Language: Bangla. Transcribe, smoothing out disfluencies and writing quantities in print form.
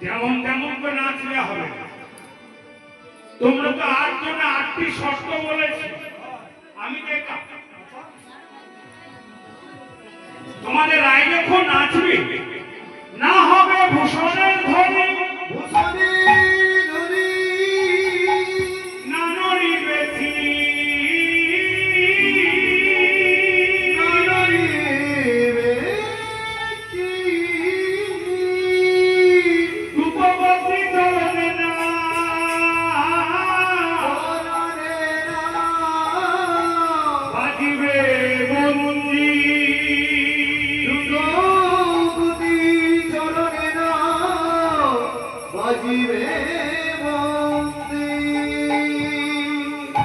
যেমন তেমন তো নাচলে হবে না। তোমরা তো 8 জনে 8টি শর্ত বলেছি, আমি দেখলাম তোমাদের রায় যখন নাচবে না হবে ভূষণের ধ্বনি, না নড়িবে রূপবতী চলনে না বাজিবে বন্দী বাজিবে